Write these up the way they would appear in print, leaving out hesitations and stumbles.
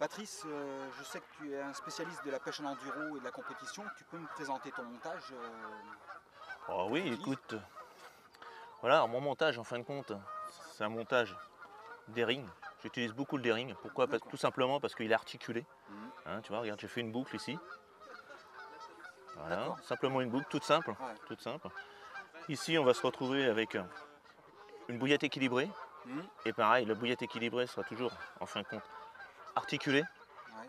Patrice, je sais que tu es un spécialiste de la pêche en enduro et de la compétition. Tu peux me présenter ton montage Oh que oui, tu utilises? écoute, voilà, alors mon montage en fin de compte, c'est un montage d'airing. J'utilise beaucoup le d'airing. Pourquoi? D'accord. Tout simplement parce qu'il est articulé. Mhm. Hein, tu vois, regarde, j'ai fait une boucle ici. Voilà, D'accord. simplement une boucle toute simple, Ouais. toute simple. Ici, on va se retrouver avec une bouillette équilibrée. Mhm. Et pareil, la bouillette équilibrée sera toujours, en fin de compte, articulée.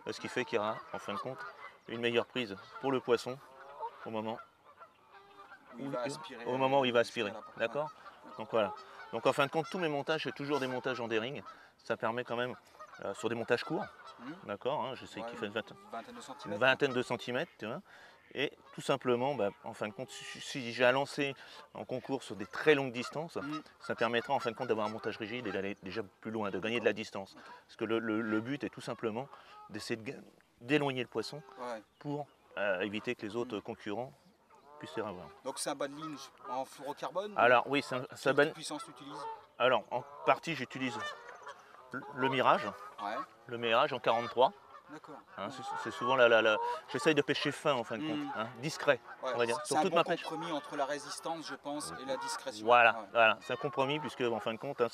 Ouais. Ce qui fait qu'il y aura, en fin de compte, une meilleure prise pour le poisson au moment Où il va aspirer, où il va jusqu'à aspirer. la porte. Ouais. D'accord? D'accord. Donc voilà. Donc en fin de compte, tous mes montages, c'est toujours des montages en D-ring. Ça permet quand même, sur des montages courts, Mhm. d'accord, hein, je sais Ouais, qu'il fait une vingtaine de une centimètres. vingtaine de centimètres, tu vois. Et tout simplement, en fin de compte, si j'ai à lancer en concours sur des très longues distances, Mhm. ça permettra en fin de compte d'avoir un montage rigide et d'aller déjà plus loin, de gagner de D'accord. la distance. Ok. Parce que le but est tout simplement d'essayer d'éloigner le poisson Ouais. pour éviter que les autres Mhm. concurrents puissent faire avoir. Donc c'est un bas de ligne en fluorocarbone. Alors oui, Quelle puissance tu utilises? alors en partie j'utilise le Mirage, Ouais. en 43. D'accord. Hein, Ouais. c'est souvent j'essaye de pêcher fin en fin de compte, Mhm. hein, discret, Ouais. on va dire, C'est sur un toute bon ma pêche. compromis entre la résistance, je pense, et la discrétion. Voilà, Ouais. voilà, c'est un compromis puisque en fin de compte, hein,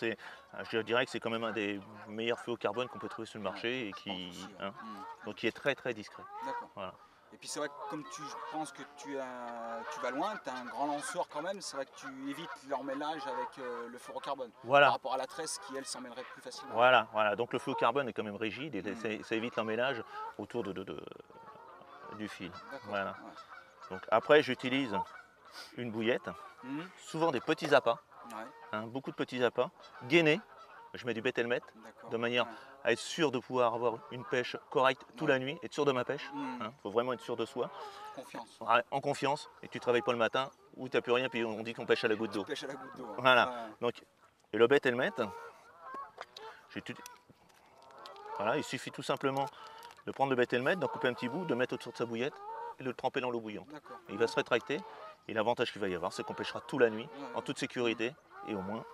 je dirais que c'est quand même un des meilleurs feux au carbone qu'on peut trouver sur le Ouais. marché et Je pense aussi. Ouais. hein, Mhm. donc qui est très très discret. D'accord. Voilà. Et puis c'est vrai que comme je pense que tu vas loin, tu as un grand lanceur quand même, c'est vrai que tu évites l'emmêlage avec le fluorocarbone par Voilà, rapport à la tresse qui elle s'emmêlerait plus facilement. voilà, voilà. Donc le feu au carbone est quand même rigide et Hmm. ça évite l'emmêlage autour du fil. D'accord. Voilà. Ouais. Donc après j'utilise une bouillette, Hmm. souvent des petits appâts, Ouais. hein, beaucoup de petits appâts, gainés. Je mets du bait helmet D'accord. de manière Ouais. à être sûr de pouvoir avoir une pêche correcte toute Ouais. la nuit, être sûr de ma pêche. Hmm. Il faut vraiment être sûr de soi, Confiance. ouais, en confiance, et tu travailles pas le matin où tu n'as plus rien, puis on dit qu'on pêche à la goutte Tu d'eau. pêches à la goutte d'eau. Hein. Voilà. Ouais. Donc, et le bait helmet, voilà, il suffit tout simplement de prendre le bait helmet, d'en couper un petit bout, de mettre autour de sa bouillette et de le tremper dans l'eau bouillante. D'accord. Et il va se rétracter. Et l'avantage qu'il va y avoir, c'est qu'on pêchera toute la nuit, Ouais, en ouais. toute sécurité, et au moins,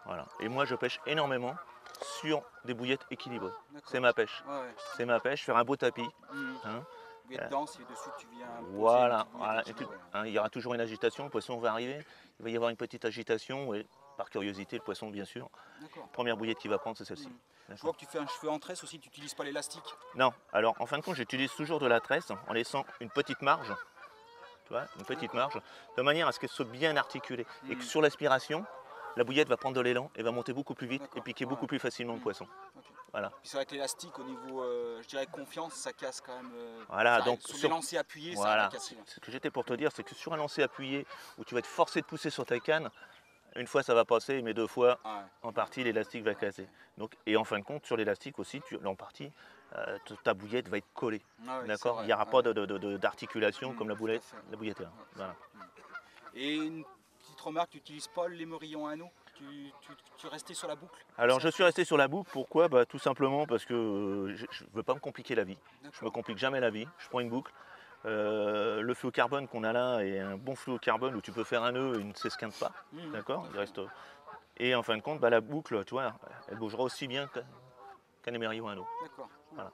voilà. Et moi, je pêche énormément sur des bouillettes équilibrées. C'est D'accord. ma pêche. Ouais, ouais. C'est ma pêche, faire un beau tapis. Hmm. Hein. Bouillette dense et dessus tu viens poser une Voilà, petite bouillette voilà. équilibrée. Il y aura toujours une agitation, le poisson va arriver, il va y avoir une petite agitation, et par curiosité, le poisson, bien sûr, D'accord. première bouillette qu'il va prendre, c'est celle-ci. Hmm. Je vois D'accord. que tu fais un cheveu en tresse aussi, tu n'utilises pas l'élastique. Non, alors en fin de compte, j'utilise toujours de la tresse en laissant une petite marge, tu vois, une petite D'accord. marge, de manière à ce qu'elle soit bien articulée. Et que Hmm. sur l'aspiration, la bouillette va prendre de l'élan et va monter beaucoup plus vite et D'accord. piquer Ouais. beaucoup plus facilement le Hmm. poisson. Ok. Voilà. Puis c'est vrai que l'élastique au niveau, je dirais confiance, ça casse quand même. Voilà, donc Sur des lancers appuyés, ça va voilà, casser. ce que j'étais pour te dire, c'est que sur un lancer appuyé où tu vas être forcé de pousser sur ta canne, une fois ça va passer, mais deux fois, Ouais. en partie, l'élastique va casser. Donc, et en fin de compte, sur l'élastique aussi, en partie, ta bouillette va être collée. Ah oui, c'est D'accord. Il vrai. n'y aura Ouais. pas d'articulation comme Tout à fait. la bouillette est là. Ouais, c'est Voilà. vrai. Et une petite remarque, tu n'utilises pas l'émerillon à anneau, tu restais sur la boucle comme Alors ça je suis resté sur la boucle, pourquoi? Tout simplement parce que je ne veux pas me compliquer la vie. Je me D'accord. complique jamais la vie, je prends une boucle. Le fluocarbone qu'on a là est un bon fluocarbone où tu peux faire un nœud et il ne s'esquinte pas. Tout D'accord. à Il fait. reste. Et en fin de compte, la boucle, tu vois, elle bougera aussi bien qu'un émerillon à anneau. D'accord. Ouais. Voilà.